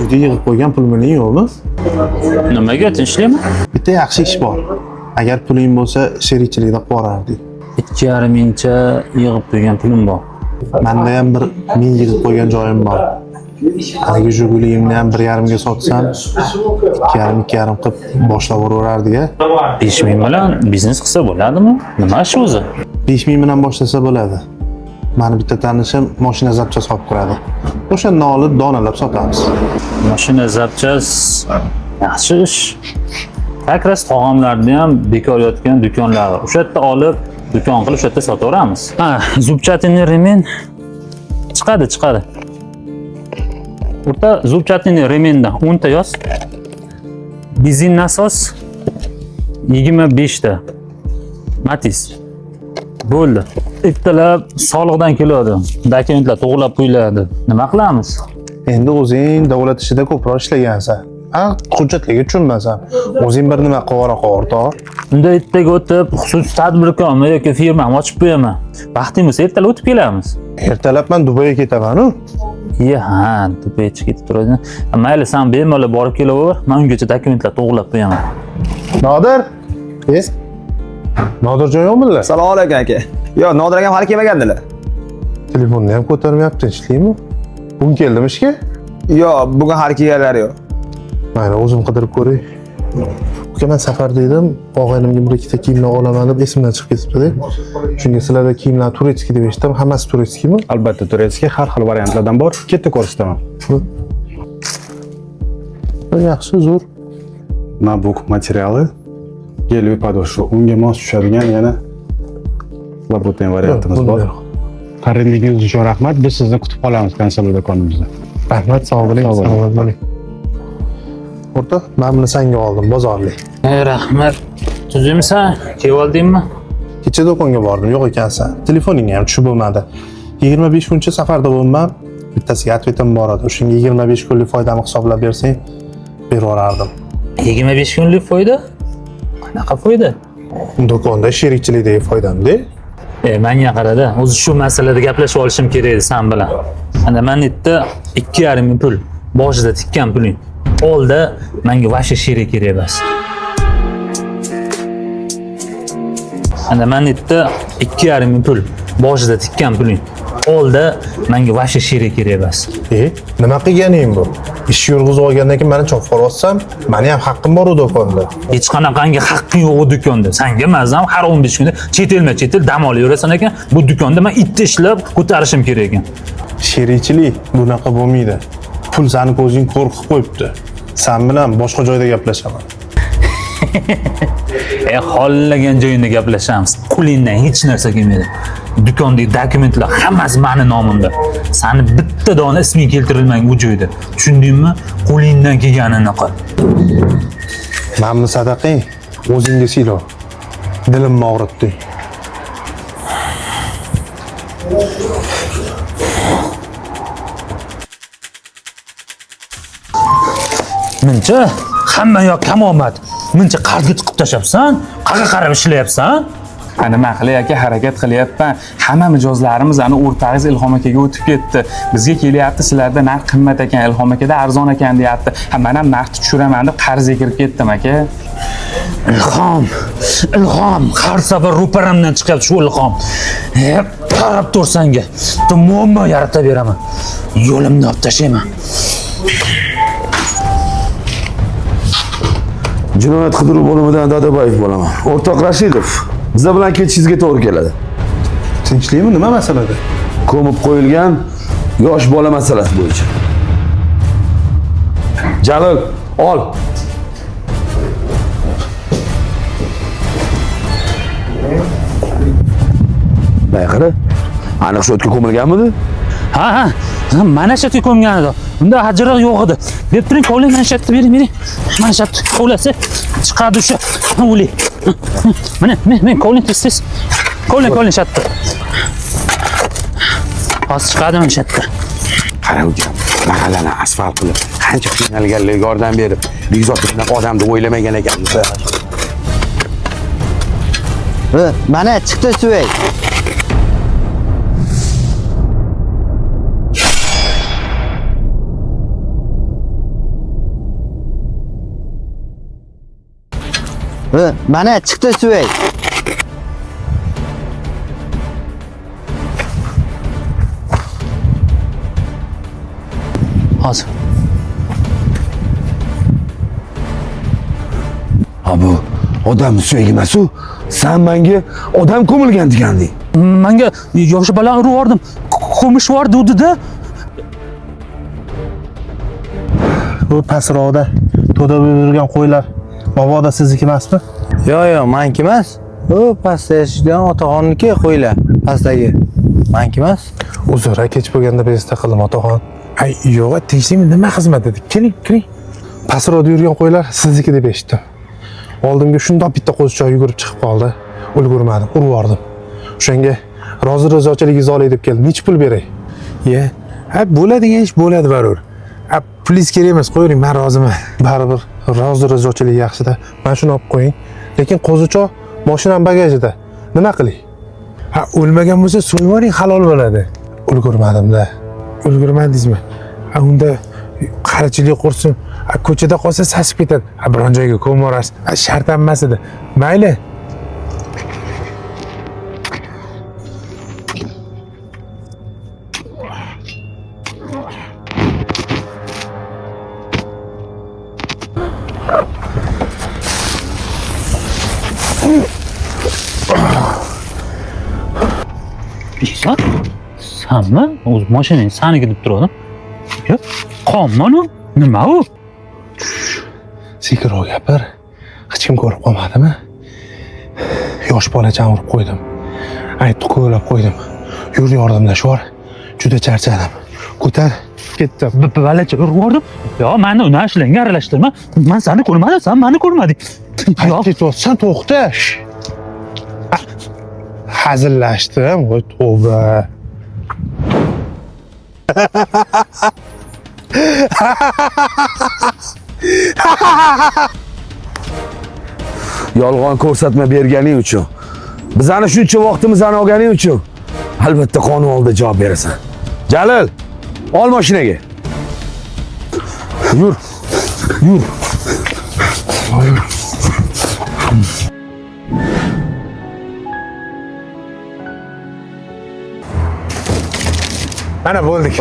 Uyda yig'ib qo'ygan pul bilan yo'qmi? Nimaga tinchlikmi? Bitta yaxshi ish bor. Agar puling bo'lsa, sherikchilikda qilib yuborardik. 2,5 mingcha yig'ib qo'ygan pulim bor. Menda ham bir 1000 yig'ib qo'ygan joyim bor. Haligi Jiguligimni ham 1,5 ga sotsam, 2,5 qilib boshlab o'raverardik-a. 5 ming bilan biznes qilsa bo'ladimi? Nima ish o'zi? 5 ming bilan boshlasa bo'ladi. Mani bitta tanishim mashina zapchas olib turadi. O'shandan olib donalab sotamiz. Mashina zapchas yaxshi ish. Takras tog'amlarni ham bekor yotgan do'konlar. O'sha yerda olib, do'kon qilib o'sha yerda sotaveramiz. Ha, zubchatini remen chiqadi. O'rta zubchatini remendan 10 ta yoz. Benzin nasos 25 ta. Matiz. Bo'ldi. Ikkalab soliqdan keladi. Dokumentlar to'g'rilab qo'yiladi. Nima qilamiz? Endi o'zing davlat ishida ko'proq ishlagansan. Hujjatlarga tushunmasam, o'zing bir nima qora Unda ertaga o'tib, xususiy tadbirkormi yoki firmani ochib qo'yaman. Vaqting bo'lsa ertalab o'tib kelamiz. Ertalab men Dubayga ketaman-ku. Ha, Dubayga ketib turadi. Mayli, sen bemalol borib kelaver, men ungacha dokumentlar to'g'rilab qo'yaman. Nodir, Nodirjon yo'qmilar? Assalomu alaykum aka. Yo'q, Nodir akam hali kelmagandilar. Telefonni ham ko'tarmayapti, tinchlikmi? Bugun keldimi ishga? Yo'q, bugun hali kelganlari yo'q. Mayli, o'zim qidirib ko'ray. Uka, men safarda edim, og'aynimga bir ikkita kiyimlar olaman deb esimdan chiqib ketibdi. Shunga sizlarda kiyimlar turetskiy deb eshitdim. Hammasi turetskiymi? Albatta, turetskiy har xil variantlardan bor. Ketdi ko'rsataman. Yaxshi, zo'r. Notebook materiali, gelvi podошва, unga mos tushadigan yana labutgan variantimiz bor. Qarinligingiz uchun rahmat. Biz sizni kutib qolamiz konsertlar do'konimizda. Rahmat, sog' bo'ling. Salomat bo'ling. O'rta, men buni senga oldim, bozorlik. Rahmat. Tuzimsan, kelib oldingmi? Kecha do'konga bordim, yo'q ekansan. Telefoningga ham tushib bo'lmadi. 25 kuncha safarda bo'lmam, bittasiga atvetim bor edi. O'shanga 25 kunlik foydamni hisoblab bersang, beraverardim. 25 kunlik foyda? Qanaqa foyda? Do'konda sherikchilikdagi foydam-da. Menga qarada, o'zi shu masalada gaplashib olishim kerak edi sen bilan. Ana men yerda 2,5 ming pul boshida tikkan puling. Olda menga vasha sherik kerak emas. Ana men yerda 2,5 ming pul boshida tikkan puling. Olda menga vasha sherik kerak emas. Nima qilganing bu? Ish yurg'izib olgandan keyin meni chopib olsam, meni ham haqqim bor u do'konda. Hech qanaqangi haqqing yo'q u do'konda. Senga mazam har 15 kunda chet dam olib yurasan ekan, bu do'konda men itni ishlab ko'tarishim kerak ekan. Sherikchilik bunaqa bo'lmaydi. Pul seni ko'zing qo'rqib qo'yibdi. Sen bilan boshqa joyda gaplashaman. Xohlagan joyingda gaplashamiz. Qo'lingdan hech narsa kelmaydi. Do'kondagi dokumentlar hammasi meni nomimda. Seni bitta dona isming keltirilmagan u joyda. Tushundingmi? Qo'lingdan kelganini qil. Mamni sadaqang, o'zingga silo. Dilimni og'ritdi. Mencha hamma yoq kamomad. Mencha qarg'it qilib tashabsan, qayerga qarab ishlayapsan? Nima qilay aka, harakat qilyapman. Hamma mijozlarimiz ana o'rtag'iz Ilhom akaga o'tib ketdi. Bizga kelyapti, sizlarda narx qimmat ekan, Ilhom akada arzon ekan deyapti. Men ham narxni tushiraman deb qarzga kirib ketdim aka. Ilhom, har safar ro'paramdan chiqyapti shu Ilhom. Qarab tursanga, muammo yaratib beraman. Yo'limni olib tashlayman. Jinoyat qidiruv bo'limidan Dadabayev bo'laman. O'rtoq Rashidov, bizlar bilan ketishingizga to'g'ri keladi. Tinchlikmi, nima masalada? Ko'mib qo'yilgan yosh bola masalasi bo'yicha. Jalil, ol. Bayqara, aniq shu yerga ko'milganmidi? Ha, mana shu yerga ko'mgan edi. Unda ajriq yo'q edi. Deb turing, qo'ling mana shu yerga bering. Mana shu yerga qo'lasa chiqadi o'sha. O'li. Mana, men qo'ling tez. Qo'ling shu yerga. Hozir chiqadi mana shu yerga. Qara uka, mahallani asfalt qilib, qancha qiynalganlarga yordam berib, bekzod bunaqa odamni o'ylamagan ekanmiz. Mana chiqdi Suvay. Mana chiqdi Suvay. Hozir. Ha bu odam suyak emas-u. Sen menga odam ko'milgan deganding. Menga yoshi baland urib yubordim. Qo'mish bor dudida. Bu pastroqda to'da yurgan qo'ylar mabodo sizniki emasmi? Yo'q, meniki emas. U pastda yashaydigan otaxonniki qo'ylar. Pastdagi. Meniki emas. Uzr, kech bo'lganda bezda qildim otaxon. Ay, yo'q, tegishli nima xizmat edi? Keling, kiring. Pastroqda yurgan qo'ylar sizniki deb eshitdim. Oldimga shundoq bitta qo'zichoq yugurib chiqib qoldi. Ulgurmadim, urib yubordim. O'shanga rozi-rizochiligingizni olay deb keldim. Nech pul beray? Ye. Ha, bo'ladigan ish bo'ladi baribir. Ha, pulingiz kerak emas, qo'ying, men roziman. Baribir rozi-rizochilik yaxshi-da. Mana shuni olib qo'ying. Lekin qo'zichoq mashinam bagajida. Nima qilay? Ha, o'lmagan bo'lsa so'yvoring, halol bo'ladi. Ulgurmadim-da. Ulgurmadingizmi? Ha, unda qarichilik qursin. Ha, ko'chada qolsa sasib ketadi. Ha, biron joyga ko'mib yuborasiz. Ha, shart emas edi. Mayli. Bekzod, sanmi? O'z mashinang saniki deb turdim. Yo'q, qonmi-ku? Nima u? Sekinroq gapir. Hech kim ko'rib qolmadimi? Yosh bolachani urib qo'ydim. Aytdi ko'lab qo'ydim. Yur yordamlashvor. Juda charchadim. Ko'tar, ketdim. Balacha urib yubordim. Yo'q, meni uni ashulanga aralashtirma. Men seni ko'rmadim, sen meni ko'rmading. Yo'q, Ketyapsan, to'xta. Hazillashdim. Voy tavba. Yolg'on ko'rsatma berganing uchun, bizani shuncha vaqtimizni olganing uchun albatta qonun oldida javob berasan. Jalil, ol mashinaga. Yur. Yur. Mana bo'ldik.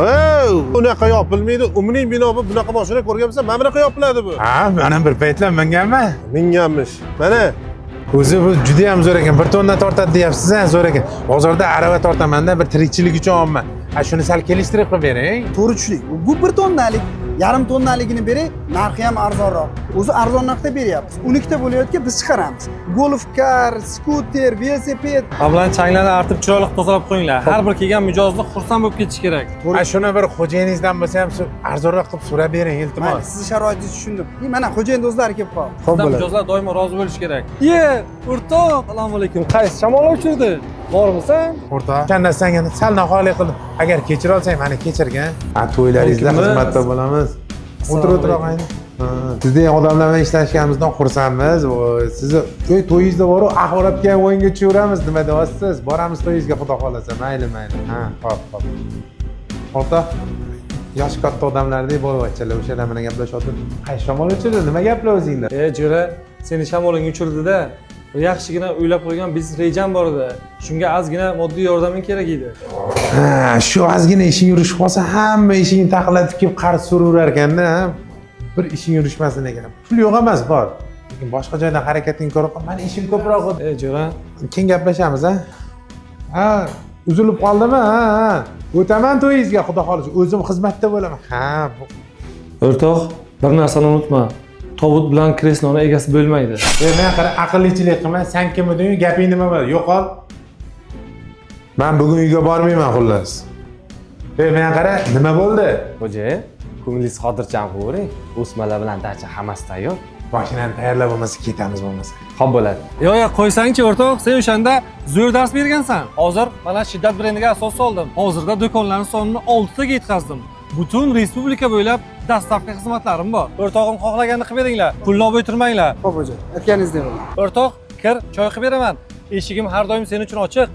Unaqa yopilmaydi. Umring bino bu bunaqa mashina ko'rganmisan? Mana bunaqa yopiladi bu. Ha, mana bir paytlar minganman. Minganmish. Mana O'zi bu juda ham zo'r ekan. 1 tonna tortadi deyapsiz, ha, zo'r ekan. Bozorda arava tortamanda bir tirikchilik uchun olman. Ha, shuni sal kelishtirib qilib bering. To'g'ri tushdik. Bu 1 tonnalik, yarim tonnaligini bering, narxi ham arzonroq. O'zi arzon narxda beryapmiz. 12 ta bo'layotgan biz chiqaramiz. Golf kar, skuter, velosiped. Ablan changlarni artib chiroyli tozalab qo'yinglar. Har bir kelgan mijozli xursand bo'lib ketishi kerak. Ha, shuni bir xo'jayiningizdan bo'lsa ham arzonroq qilib so'rab bering, iltimos. Mayli, sizni sharoitingizni tushundim. Mana xo'jayin do'stlar kelib qoldi. Bizdan mijozlar doimo rozi bo'lishi kerak. O'rtoq, assalomu alaykum. Qaysi shamol uchirdi? Bormisan? O'rtoq, kandasdan sal noxoylik qildim. Agar kechira olsang, meni kechirgin. Ha, to'ylaringizda xizmatda bo'lamiz. O'tir og'ayni. Sizdek odamlar bilan ishlashganimizdan xursandmiz. Sizni to'yingizda boru axborotga o'yinga tushaveramiz, nima deyapsiz? Boramiz to'yingizga, xudo xolasa. Mayli. Ha, xo'p. O'rtoq, yosh katta odamlardek bo'lyapchilar, o'shalar bilan gaplashib. Qaysi shamol uchirdi? Nima gaplar o'zingda? Jo'ra, seni shamoling uchirdi-da. Yaxshigina o'ylab qo'ygan biznes rejam bor edi. Shunga ozgina moddiy yordaming kerak edi. Ha, shu ozgina ishing yurishib qolsa, hamma ishingni taqillatib kelib qarz so'raverar ekanda. Bir ishing yurishmasin ekan. Pul yo'q emas, bor. Lekin boshqa joydan harakating ko'rib, meni ishim ko'proq edi. Jo'ra, Keyin gaplashamiz, ha? Ha, uzilib qoldimi? Ha. O'taman to'yingizga, xudo xolasa. O'zim xizmatda bo'laman. Ha, o'rtoq, bir narsani unutma. Tobut bilan kresloni egasi bo'lmaydi. men qara aqllichilik qilma, sen kim eding, gaping nima bo'ldi? Yo'qol. Men bugun uyga bormayman xullas. Men qara, nima bo'ldi? Xo'jayin, ko'nglingiz xotirjam qilavering. O'smalar bilan dacha hammasi tayyor. Mashinani tayyorlab bo'lmasa ketamiz bo'lmasa. Xo'p bo'ladi. Yo'q, qo'ysangchi o'rtoq, sen o'shanda zo'r dars bergansan. Hozir mana Shiddat brendiga asos soldim. Hozirda do'konlarning sonini 6 taga yetkazdim. Butun respublika bo'ylab dastavka xizmatlarim bor. O'rtog'im xohlaganini qilib beringlar. Pulni olib o'tirmanglar. Xo'p, xo'ja, aytganingizdek bo'ling. O'rtoq, kir, choy qilib beraman. Eshigim har doim sen uchun ochiq.